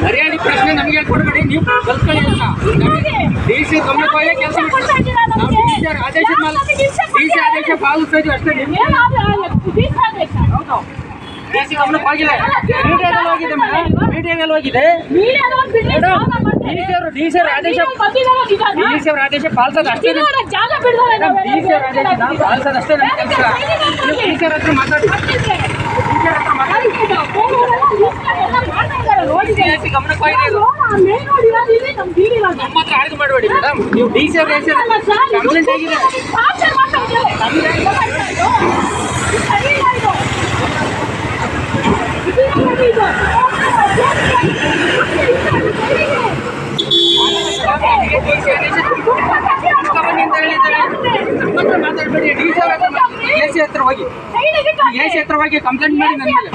ಹರಿಯಾಣಿ ಪ್ರಶ್ನೆ ನಮಗೆ ಕೊಡಬೇಡಿ, ನೀವು ಕಲ್ತ್ಕೊಳ್ಳಿ ಅಂತ. ಡಿ.ಸಿ ಗಮನಕ್ಕೆ ಕೆಲಸ ಮಾಡಿ, ನಾವು ಡಿ.ಸಿ ಆದೇಶ ಪಾಲಿಸ್ತಾ ಇದೀವಿ ಅಷ್ಟೇ. ಡಿ.ಸಿ ಗಮನಕ್ಕೆ ಹೋಗಿದೆ, ಮೀಡಿಯಾದಲ್ಲಿ ಹೋಗಿದೆ ಮೇಡಮ್, ಮೀಡಿಯಾದಲ್ಲಿ ಹೋಗಿದೆ. ಡಿ.ಸಿ ಅವರ ಆದೇಶ ಪಾಲಿಸೋದು ಅಷ್ಟೇ, ಡಿ.ಸಿ ಅವರ ಆದೇಶ ಪಾಲಿಸೋದು ಅಷ್ಟೇ ನಮ್ಮ ಕೆಲಸ. ಡಿ.ಸಿ ಅವ್ರ ಹತ್ರ ಮಾತಾಡಿ, ಗಮನಕ್ಕೆ ಹೋಗಿದೆ. ನಮ್ಮ ಹತ್ರ ಆಯ್ದು ಮಾಡಬೇಡಿ ಮೇಡಮ್, ನೀವು ಡಿ.ಸಿ ಅವ್ರ ಕಂಪ್ಲೇಂಟ್ ಆಗಿದೆ. ಮಾತಾಡಬೇಡಿ, ಡಿ.ಸಿ ಹತ್ರ ಹೋಗಿ, ಎ.ಸಿ ಹತ್ರ ಹೋಗಿ ಕಂಪ್ಲೇಂಟ್ ಮಾಡಿ ನನ್ನ ಮೇಲೆ.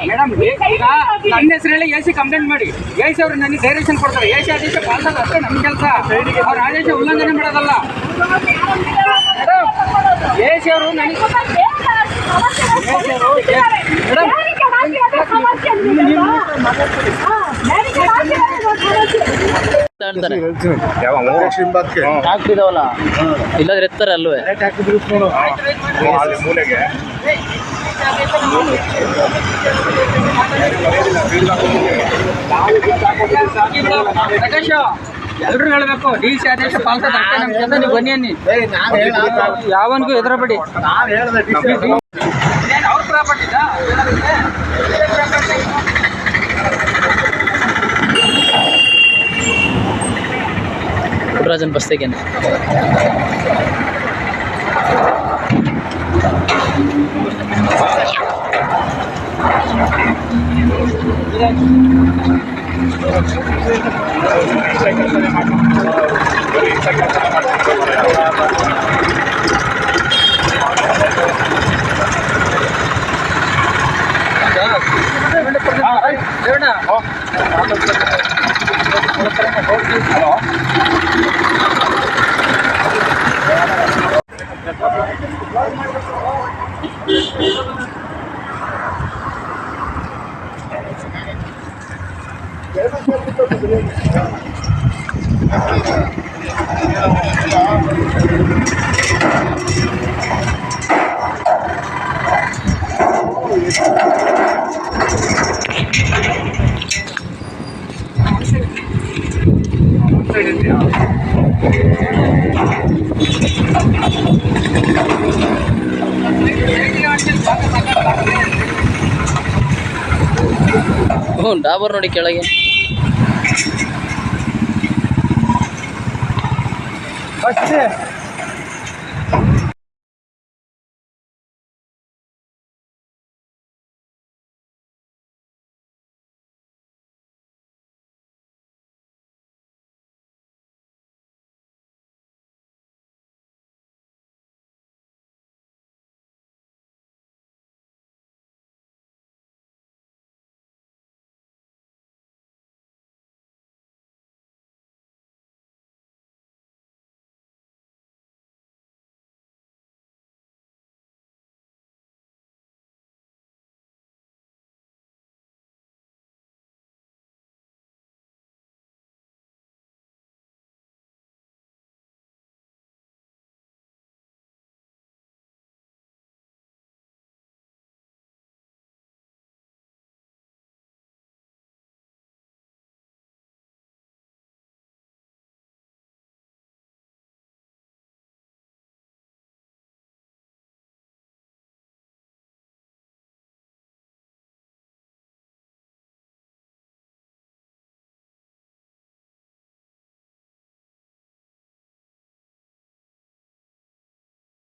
ಮೇಡಮ್ ಈಗ ನನ್ನ ಹೆಸರಲ್ಲಿ ಎ.ಸಿ ಕಂಪ್ಲೇಂಟ್ ಮಾಡಿ, ಎ.ಸಿ ಅವರು ನನಗೆ ಡೈರೆಕ್ಷನ್ ಕೊಡ್ತಾರೆ. ಎ.ಸಿ ಆದೇಶ ಪಾಲಿಸೋದು ಅಷ್ಟೇ ನಮ್ಮ ಕೆಲಸ, ಅವ್ರ ಆದೇಶ ಉಲ್ಲಂಘನೆ ಮಾಡೋದಲ್ಲ ಮೇಡಮ್. ಎ.ಸಿ ಅವರು ನನಗೆ ಹಾಕ್ತಿದಾವಲ್ಲ, ಇಲ್ಲಾದ್ರೆ ಎತ್ತಾರೆ ಅಲ್ವೇ. ಪ್ರಕಾಶ್ ಎಲ್ರು ಹೇಳ್ಬೇಕು, ಡಿ.ಸಿ ಆದೇಶ ಪಾಲಿಸೋದು ಅಷ್ಟೇ ನಮ್ಮ ಕೆಲಸ. ನೀವು ಬನ್ನಿ ಅನ್ನಿ, ಯಾವನ್ಗೂ ಹೆದರಬೇಡಿ. ಅವ್ರ ಪ್ರಾಪರ್ಟಿದ ಪುಟ್ಟರಾಜನ್ ಬಸ್ತೆಗೇನೆ. ಡಾಬರ್ ನೋಡಿ ಕೆಳಗೆ ಅಷ್ಟೇ.